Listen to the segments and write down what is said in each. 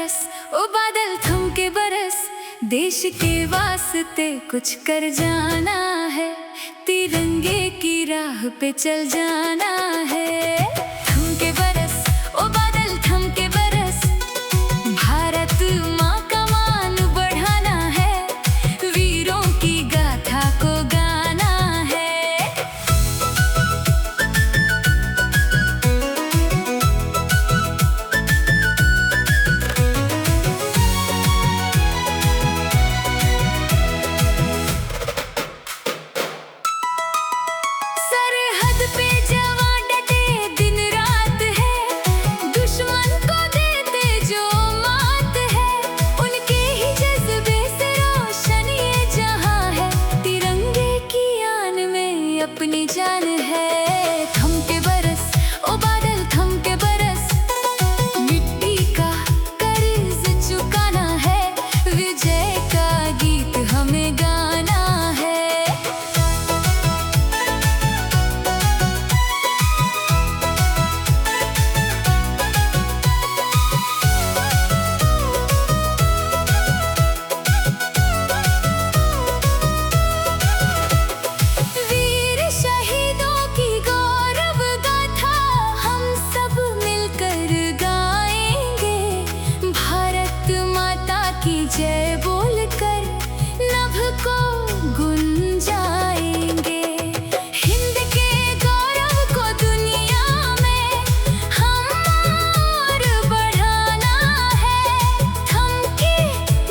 बरस ओ बादल थम के बरस, देश के वास्ते कुछ कर जाना है, तिरंगे की राह पे चल जाना है। थम के बरस ओ बादल थम के बरस, भारत माँ का मान बढ़ाना है, वीरों की गाथा को गाना है। सरहद पे जवान डटे दिन रात है, दुश्मन को देते जो मात है, उनके ही जज्बे से रोशन ये जहां है, तिरंगे की आन में अपनी जान है। थम के बरस ओ बादल थम के बरस, मिट्टी का कर्ज चुकाना है, विजय का गीत हमें गाना है। वीर शहीदों की गौरव गाथा हम सब मिलकर गाएंगे, भारत माता की जय बोलकर नभ को गुंजाएंगे। हिंद के गौरव को दुनिया में हम और बढ़ाना है, थम के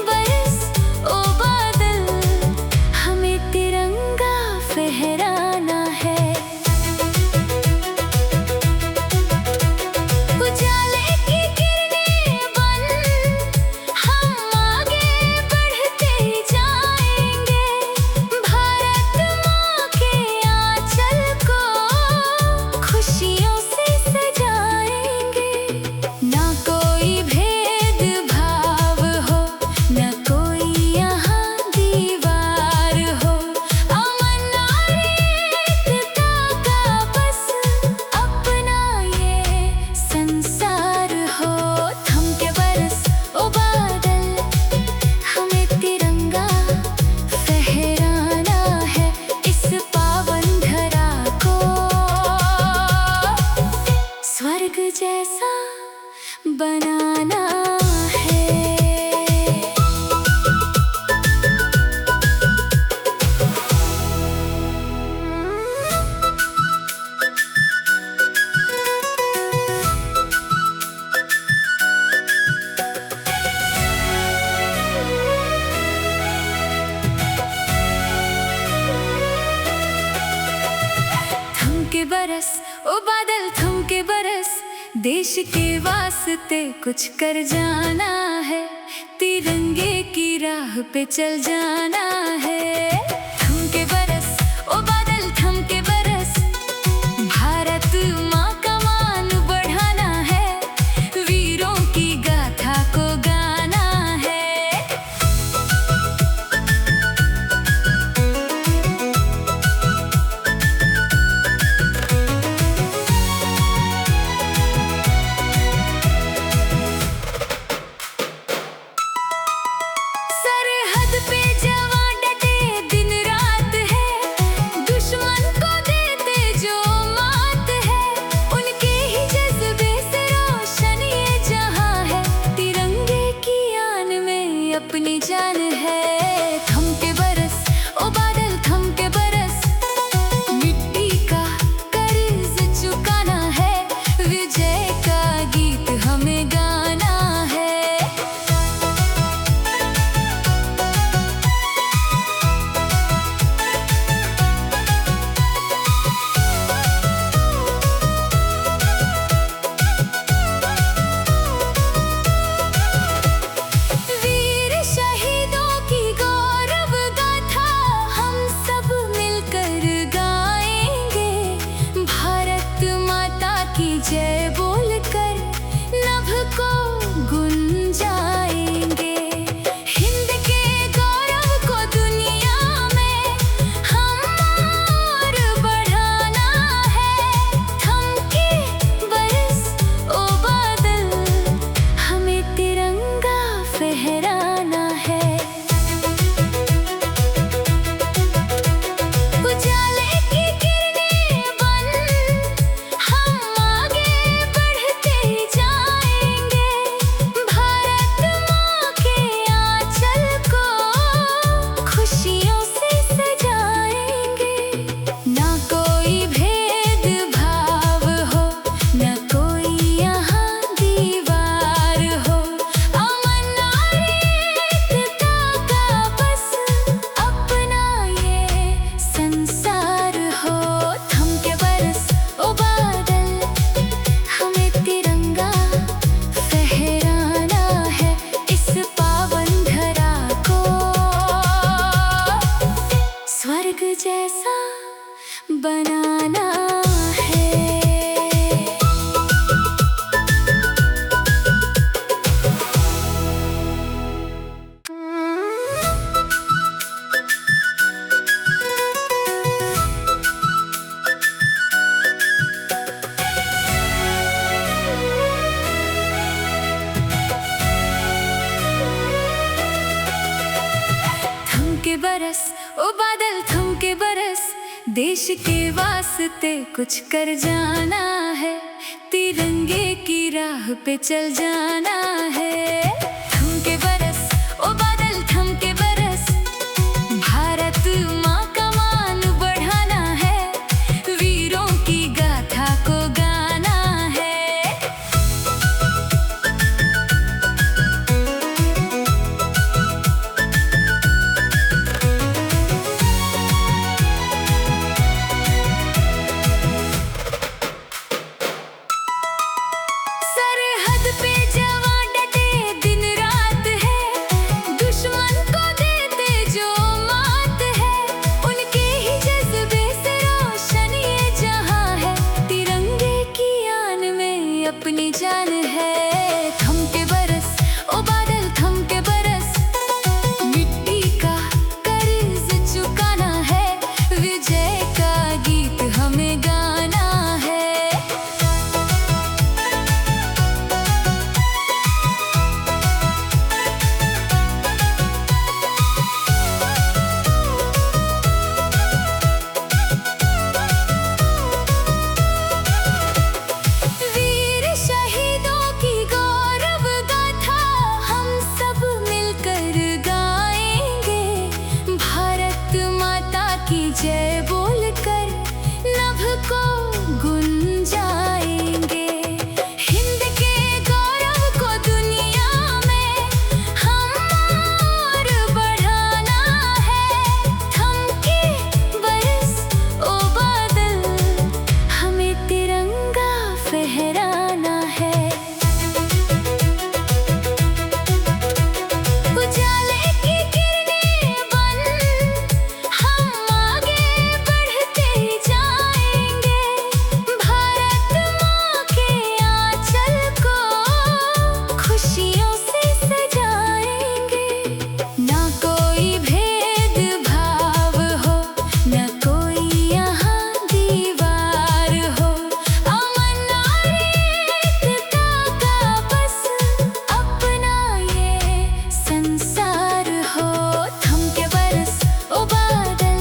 बरस ओ बादल हमें तिरंगा फहराना है। उजाले की किरणें बन हम आगे बढ़ते ही जाएंगे, भारत माँ के आंचल को खुशियों से सजाएंगे। ना कोई भेदभाव हो, ना कोई यहाँ दीवार हो, अमन और एकता का बस अपना ये संसार हो। थम के बरस ओ बादल हमें तिरंगा फहराना है, इस पावन धरा को स्वर्ग जैसा बनाना है। थम के बरस ओ बादल थम के बरस, देश के वास्ते कुछ कर जाना है, तिरंगे की राह पे चल जाना है। थम के बरस ओ बादल थम के बरस, भारत माँ का मान बढ़ाना है, वीरों की गाथा को गाना है। सरहद पे जवान डटे दिन देश के वास्ते कुछ कर जाना है, तिरंगे की राह पे चल जाना है। थम के बरस ओ बादल थम के बरस, भारत माँ का मान बढ़ाना है, वीरों की गाथा को गाना है। सरहद पे जवान डटे दिन रात है, दुश्मन को देते जो मात है, उनके ही जज्बे से रोशन ये जहां है, तिरंगे की आन में अपनी जान है। थम के बरस ओ बादल थम के बरस, मिट्टी का कर्ज चुकाना है, विजय का गीत हमें गाना है। वीर शहीदों की गौरव गाथा हम सब मिलकर गाएंगे, भारत माता की जय बोलकर नभ को गुंजाएंगे। हिंद के गौरव को दुनिया में हम और बढ़ाना है, थम के बरस ओ बादल हमें तिरंगा फहराना है। उजाले की किरणें बन हम आगे बढ़ते ही जाएंगे, भारत माँ के आंचल को खुशियों से सजाएंगे। ना कोई भेदभाव हो, ना कोई यहाँ दीवार हो, अमन और एकता का बस अपना ये संसार हो। थम के बरस ओ बादल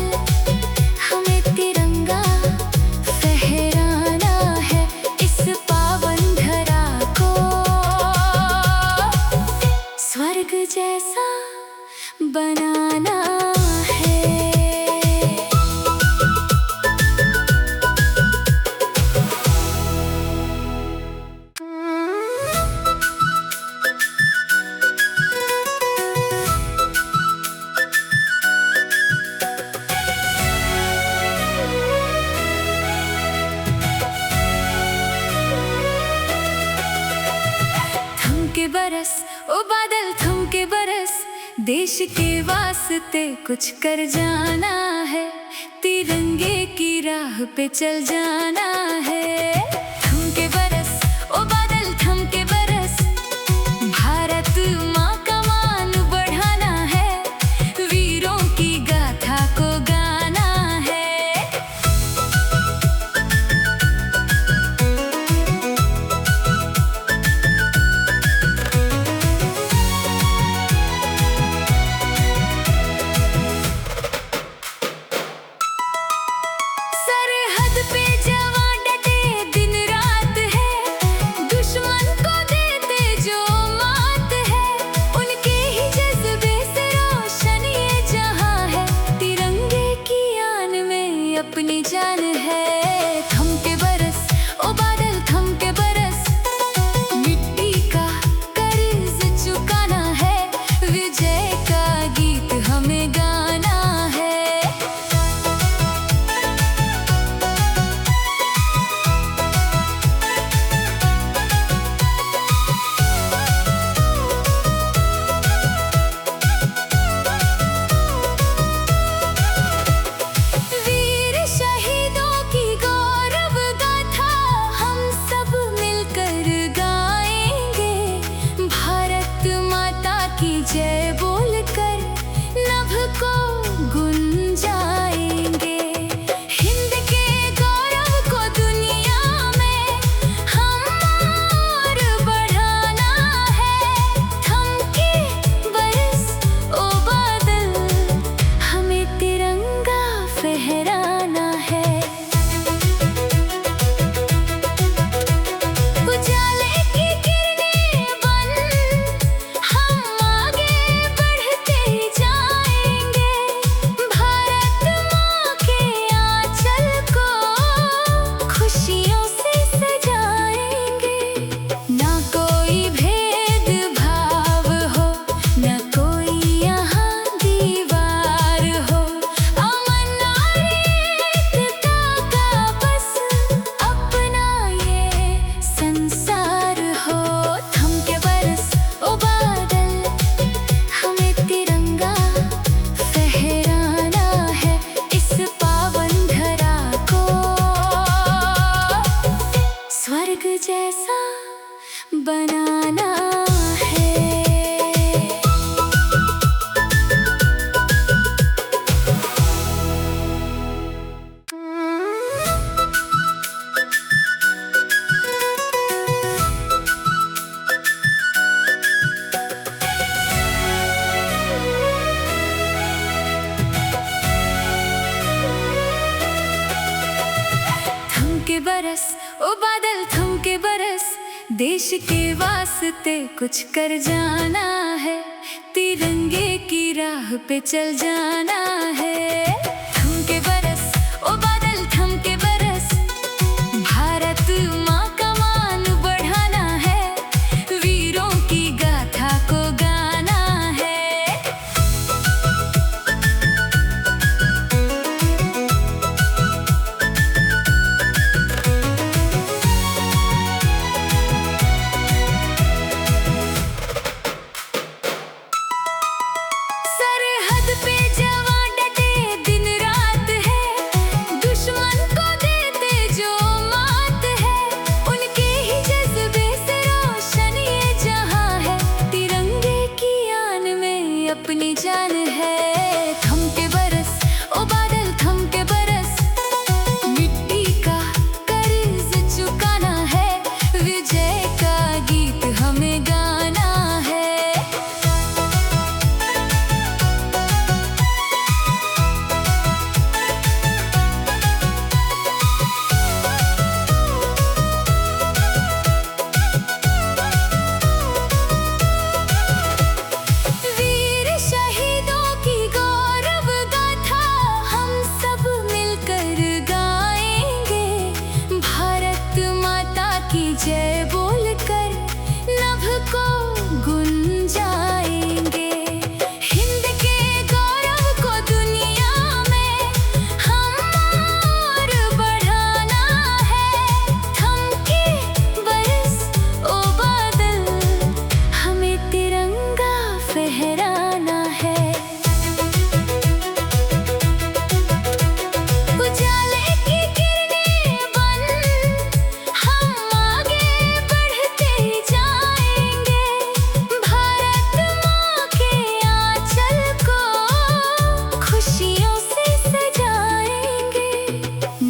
हमें तिरंगा फहराना है, इस पावन धरा को स्वर्ग जैसा बनाना है। थम के बरस ओ बादल थम के बरस, देश के वास्ते कुछ कर जाना है, तिरंगे की राह पे चल जाना है। थम के बरस ओ बादल थम के बरस, भारत माँ का मान बढ़ाना है, वीरों की गाथा को गाना है। सरहद पे जवान डटे दिन बनाना है। थम के बरस ओ बादल, थम के बरस, देश के वास्ते कुछ कर जाना है, तिरंगे की राह पे चल जाना है। थम के बरस ओ बादल, थम के बरस, भारत माँ का मान बढ़ाना है, वीरों की गाथा को गाना है। सरहद पे जवान डटे दिन रात है, दुश्मन को देते जो मात है, उनके ही जज्बे से रोशन ये जहां है, तिरंगे की आन में अपनी जान है। थम के बरस ओ बादल, थम के बरस, मिट्टी का कर्ज चुकाना है, विजय का गीत हमें गाना है। वीर शहीदों की गौरव गाथा हम सब मिलकर गाएंगे, भारत माता की जय बोलकर नभ को गुंजाएंगे। हिंद के गौरव को दुनिया में हम और बढ़ाना है, थम के बरस ओ बादल, हमें तिरंगा फहराना है। उजाले की किरणें बन हम आगे बढ़ते ही जाएंगे, भारत माँ के आंचल को खुशियों से सजाएंगे।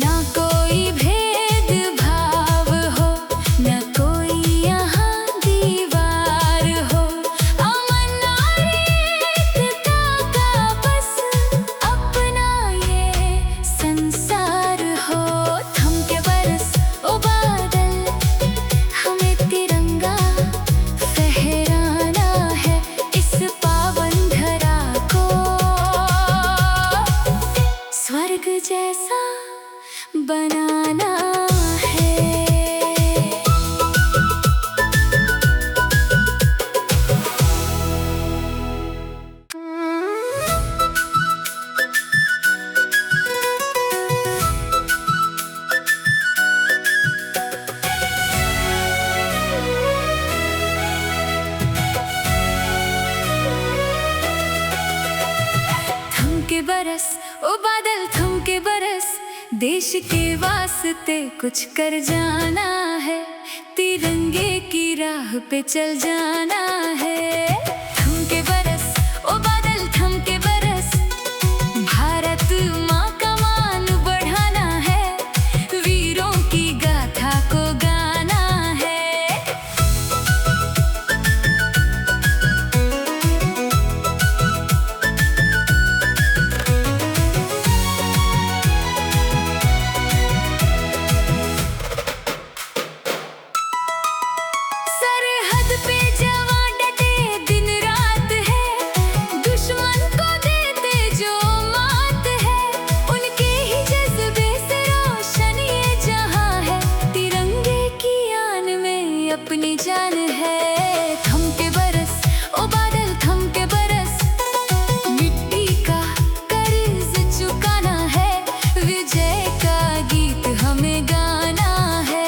ना कोई भेदभाव हो, ना कोई यहाँ दीवार हो, अमन और एकता का बस अपना ये संसार हो। थम के बरस ओ बादल, हमें तिरंगा फहराना है, इस पावन धरा को स्वर्ग जैसा बनाना है। थम के बरस ओ बादल, थम के बरस, देश के वास्ते कुछ कर जाना है, तिरंगे की राह पे चल जाना है। थम के बरस ओ बादल, थम के बरस, भारत माँ का मान बढ़ाना है, वीरों की गाथा को गाना है। सरहद पे जवान डटे दिन रात है, दुश्मन को देते जो मात है, उनके ही जज्बे से रोशन ये जहां है, तिरंगे की आन में अपनी जान है। थम के बरस ओ बादल, थम के बरस, मिट्टी का कर्ज चुकाना है, विजय का गीत हमें गाना है।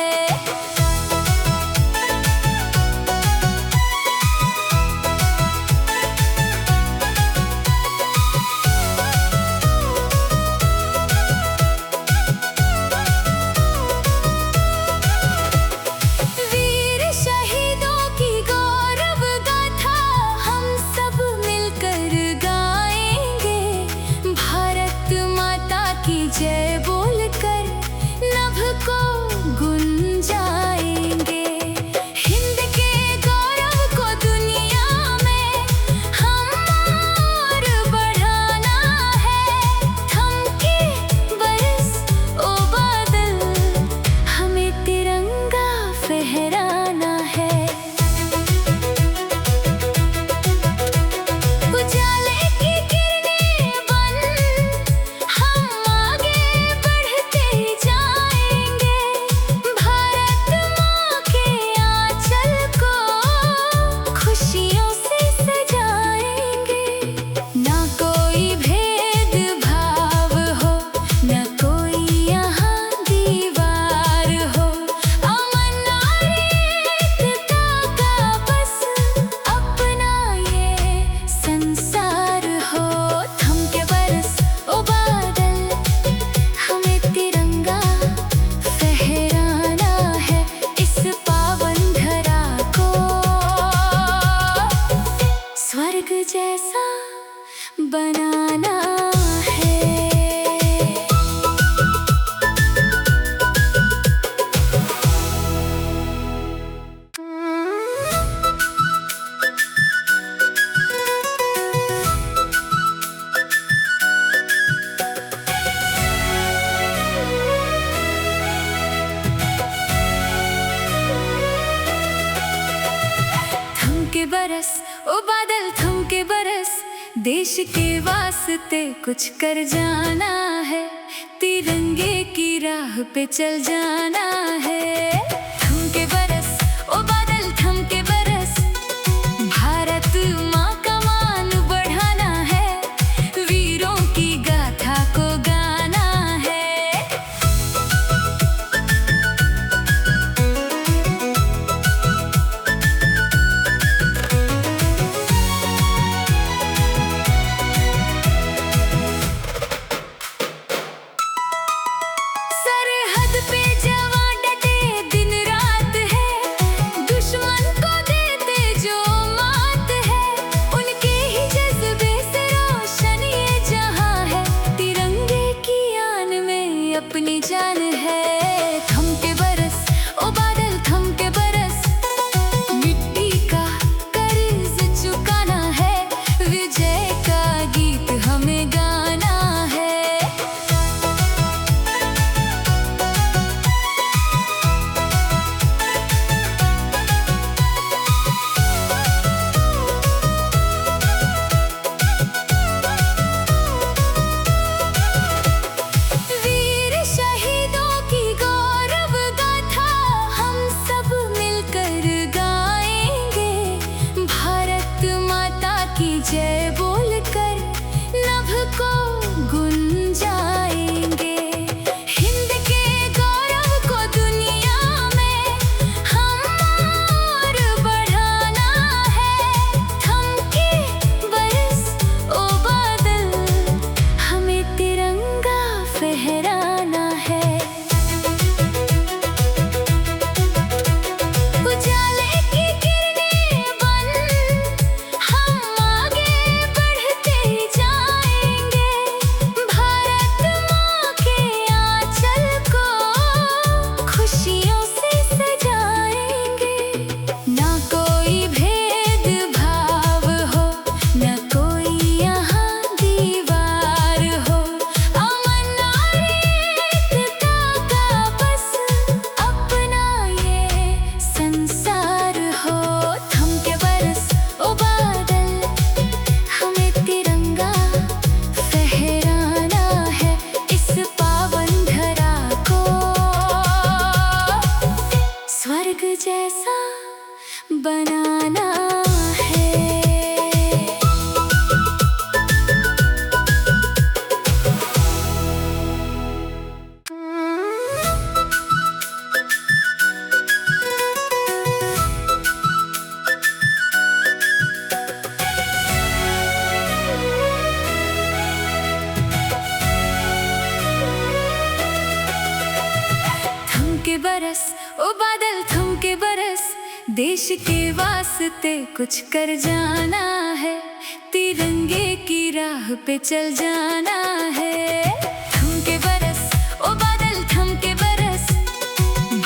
जैसा बनाना है। थमके बरस ओ बादल थमके बरस, देश के वास्ते कुछ कर जाना है, तिरंगे की राह पे चल जाना है। थमके बरस ओ बादल थमके बरस, भारत माँ का मान बढ़ाना है, वीरों की गाथा को गाना है। सरहद पे जवान डटे दिन रात है, दुश्मन को देते जो मात है, उनके ही जज्बे से रोशन ये जहां है, तिरंगे की आन में अपनी जान है। थमके बरस ओ बादल थमके बरस, मिट्टी का कर्ज चुकाना है, विजय का गीत हमें गाना है। वीर शहीदों की गौरव गाथा हम सब मिलकर गाएंगे, भारत माता की जय बोलकर नभ को गुंजाएंगे। हिंद के गौरव को दुनिया में हम और बढ़ाना है। थमके बरस ओ बादल, हमें तिरंगा फहराना है। उजाले की किरणें बन हम आगे बढ़ते जाएंगे, भारत माँ के आंचल को खुशियों से सजाएंगे। ना कोई भेदभाव हो, ना कोई यहाँ दीवार हो, अमन और एकता का बस अपना ये संसार हो। थमके बरस ओ बादल, हमें तिरंगा फहराना है, इस पावन धरा को स्वर्ग जैसा बनाना है। थमके बरस ओ बादल थमके बरस, देश के वास्ते कुछ कर जाना है, तिरंगे की राह पे चल जाना है। थमके बरस ओ बादल थमके बरस,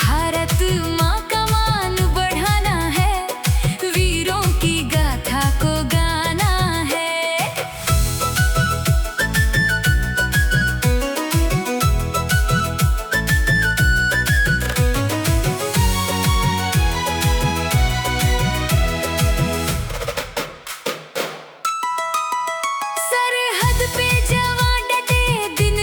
भारत माँ का मान बढ़ाना है, वीरों की गाथा को गाना है। सरहद पे जवान डटे दिन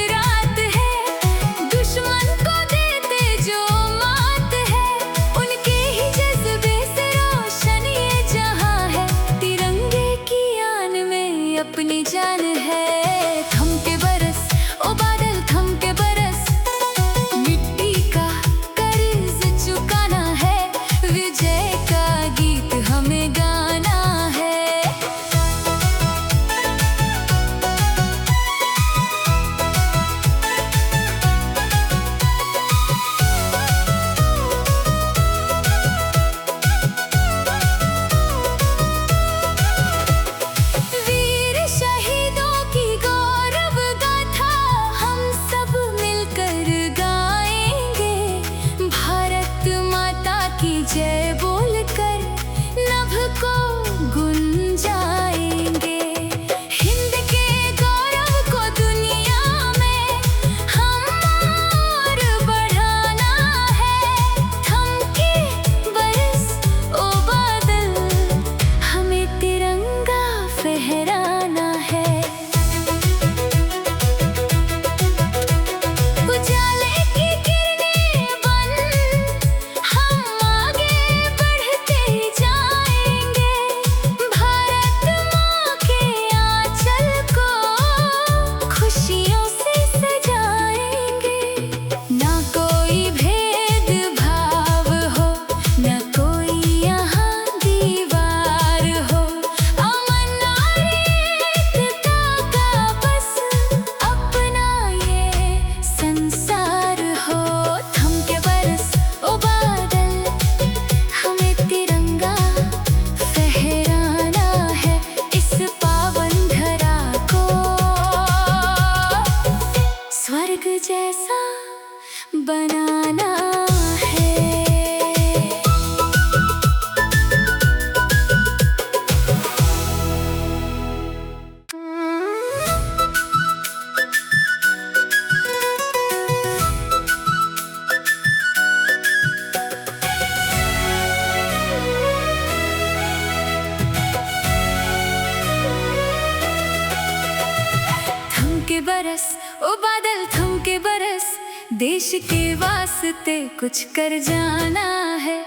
देश के वास्ते कुछ कर जाना है,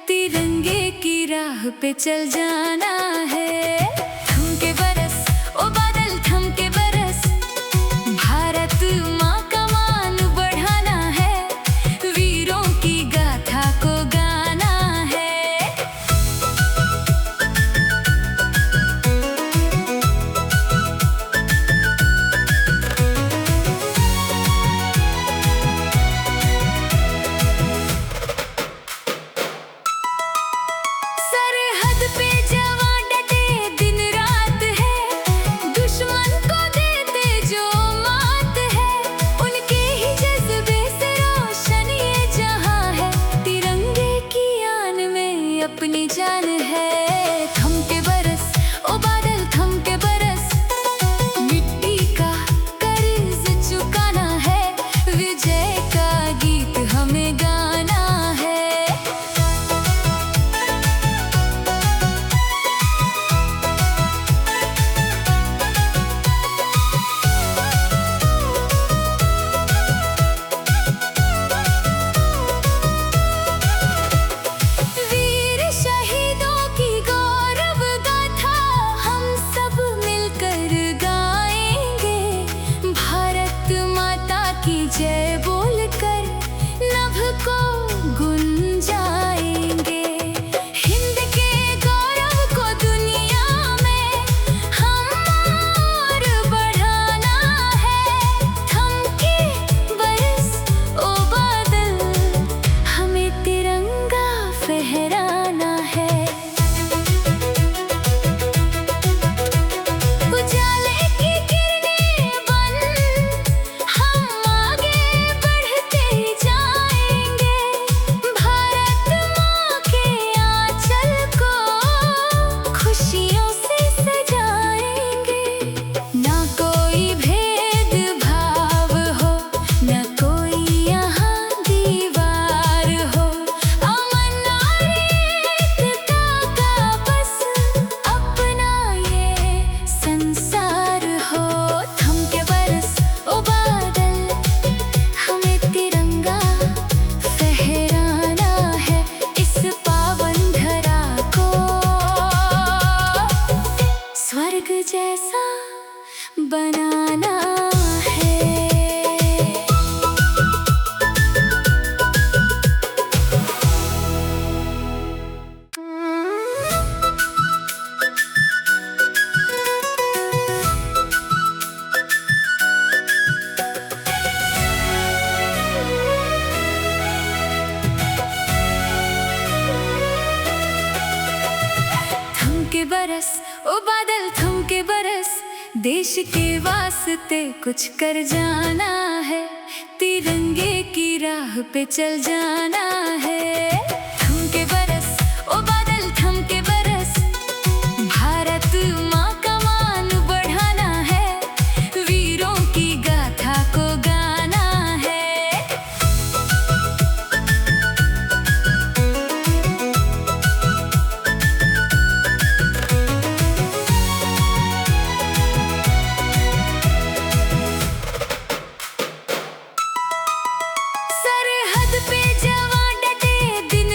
तिरंगे की राह पे चल जाना है। थम के बरस ओ बादल थम के बरस, भारत माँ का मान बढ़ाना है, वीरों की गाथा को गाना है। सरहद पे जवान डटे दिन रात है, दुश्मन को देते जो मात है, उनके ही जज्बे से रोशन ये जहां है, तिरंगे की आन में अपनी जान है। थम के बरस ओ बादल थम के बरस, मिट्टी का कर्ज चुकाना है, विजय का गीत हमें गाना है। वीर शहीदों की गौरव गाथा हम सब मिलकर गाएंगे, भारत माता की जय बोलकर नभ को गुंजाएंगे। हिंद के गौरव को दुनिया में हम और बढ़ाना है, थम के बरस ओ बादल हमें तिरंगा फहराना है। उजाले की किरणें बन हम आगे बढ़ते ही जाएंगे, भारत माँ के आंचल को खुशियों से सजाएंगे। ना कोई भेदभाव हो, ना कोई यहाँ दीवार हो, अमन और एकता का बस अपना ये संसार हो। थम के बरस ओ बादल हमें तिरंगा फहराना है, इस पावन धरा को स्वर्ग जैसा बनाना है। थम के बरस ओ बादल थम के बरस, देश के वास्ते कुछ कर जाना है, तिरंगे की राह पे चल जाना है। थम के बरस ओ बादल थम के बरस, भारत माँ का मान बढ़ाना है, वीरों की गाथा को गाना है। सरहद पे जवान डटे दिन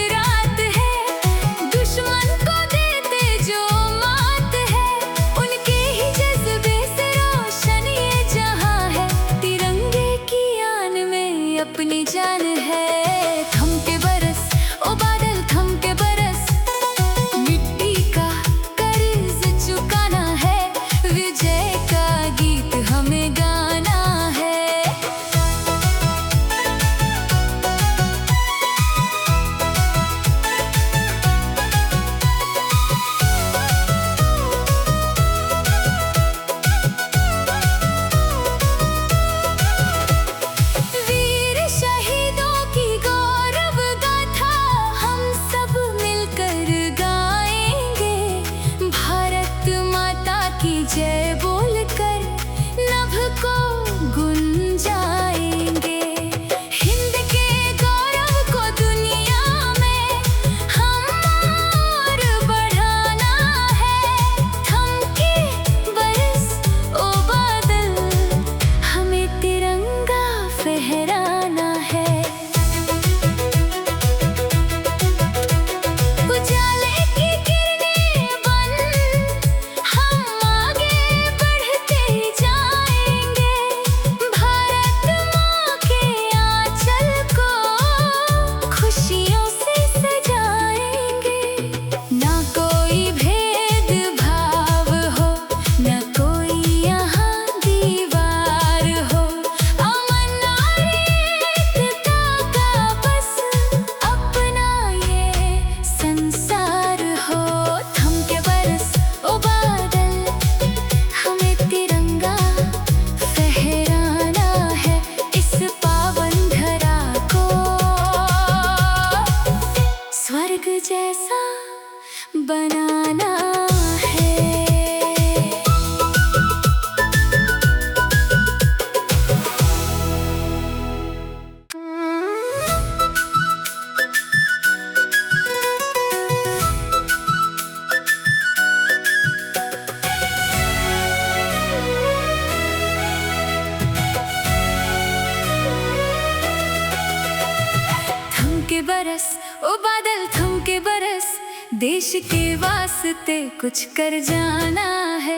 देश के वास्ते कुछ कर जाना है,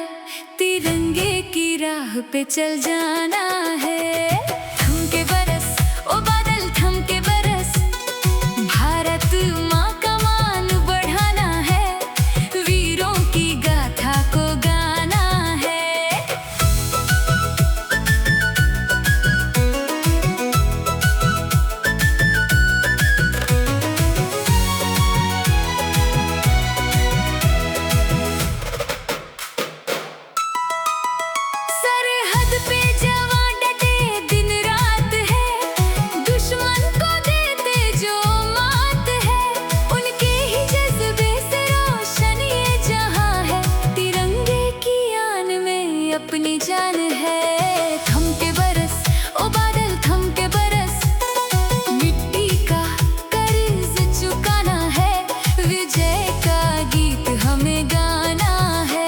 तिरंगे की राह पे चल जाना है। थम के बरस ओ बादल थम के बरस, भारत माँ का मान बढ़ाना है, वीरों की गाथा को गाना है। सरहद पे जवान डटे दिन रात है, दुश्मन को देते जो मात है, उनके ही जज्बे से रोशन ये जहां है, तिरंगे की आन में अपनी जान है। थम के बरस ओ बादल थम के बरस, मिट्टी का कर्ज चुकाना है, विजय का गीत हमें गाना है।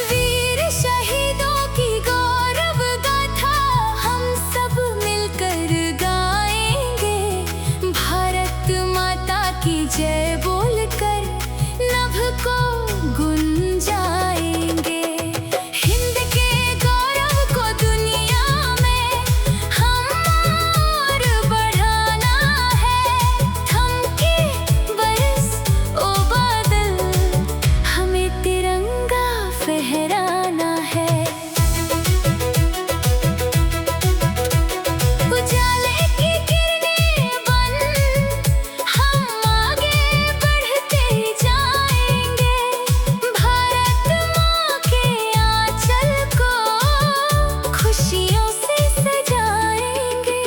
वीर शहीदों की गौरव गाथा हम सब मिलकर गाएंगे, भारत माता की जय बोलकर नभ को गुंजाएंगे। हिंद के गौरव को दुनिया में हम और बढ़ाना है, थम के बरस ओ बादल हमें तिरंगा फहराना है। उजाले की किरणें बन हम आगे बढ़ते जाएंगे, भारत माँ के आंचल को खुशियों से सजाएंगे।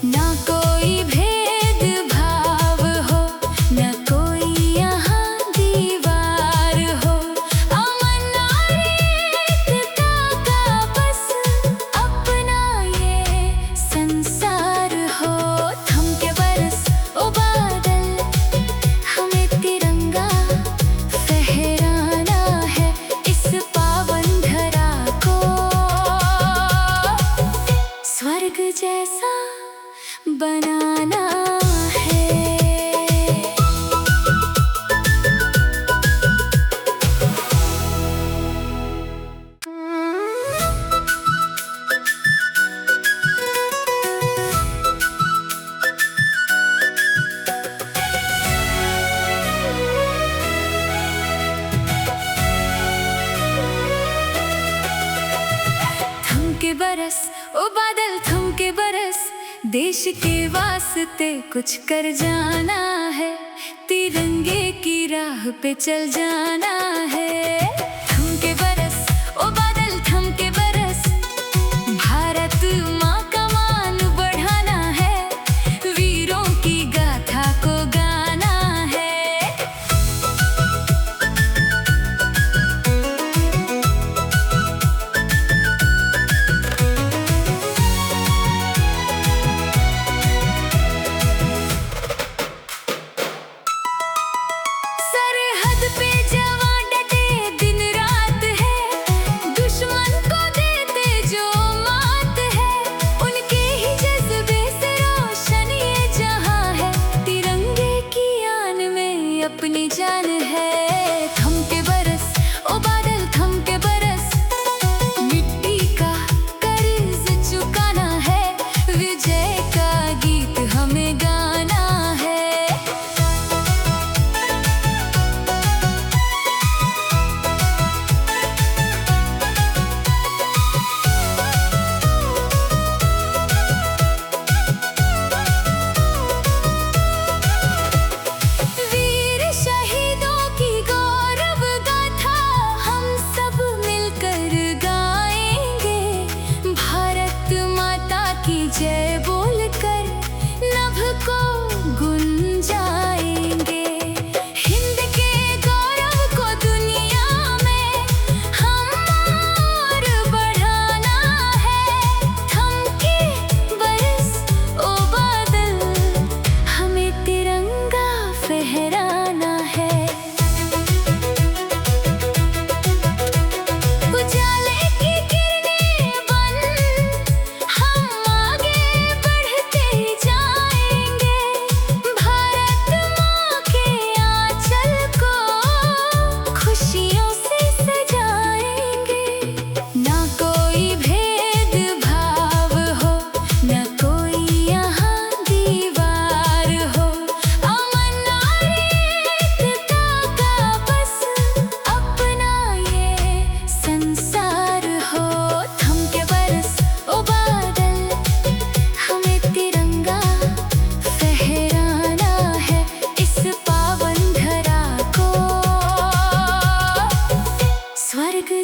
ना कोई भेदभाव हो, ना कोई यहाँ दीवार हो, अमन और एकता का बस अपना ये संसार हो। थम के बरस ओ बादल हमें तिरंगा फहराना है, इस पावन धरा को स्वर्ग जैसा बनाना है। थम के बरस ओ बादल थम के बरस, देश के वास्ते कुछ कर जाना है, तिरंगे की राह पे चल जाना है। थम के बरस ओ बादल थम के बरस, भारत माँ का मान बढ़ाना है, वीरों की गाथा को गाना है। सरहद पे जवान डटे दिन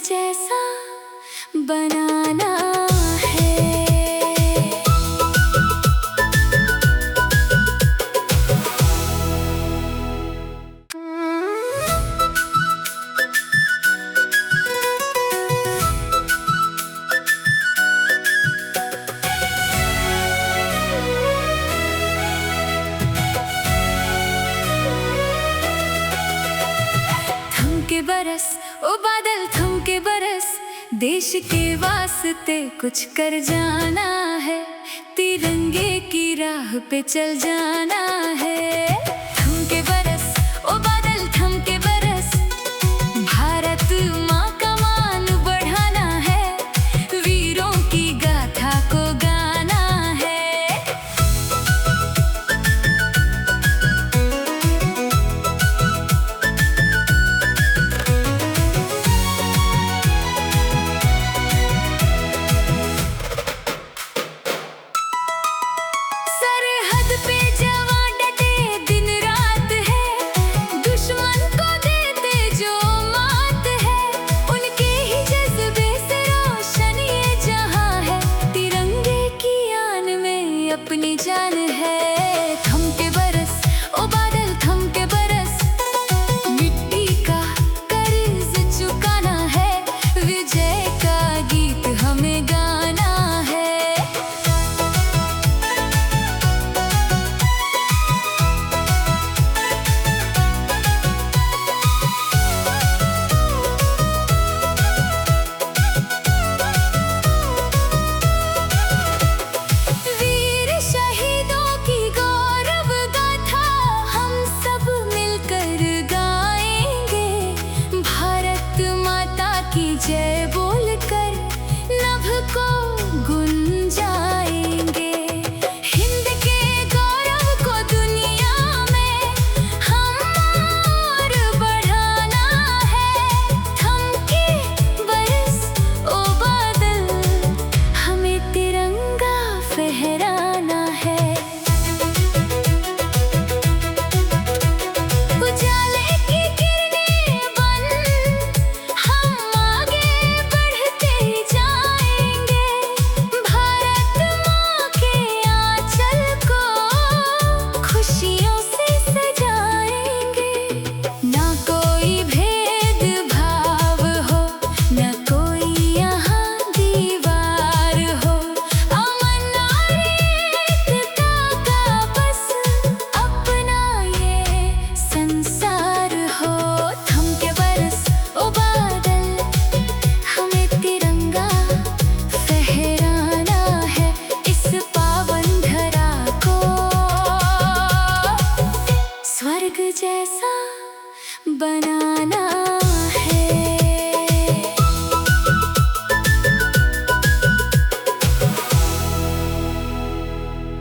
जैसा बनाना है। थम के बरस ओ बादल, थम के बरस, देश के वास्ते कुछ कर जाना है, तिरंगे की राह पे चल जाना है।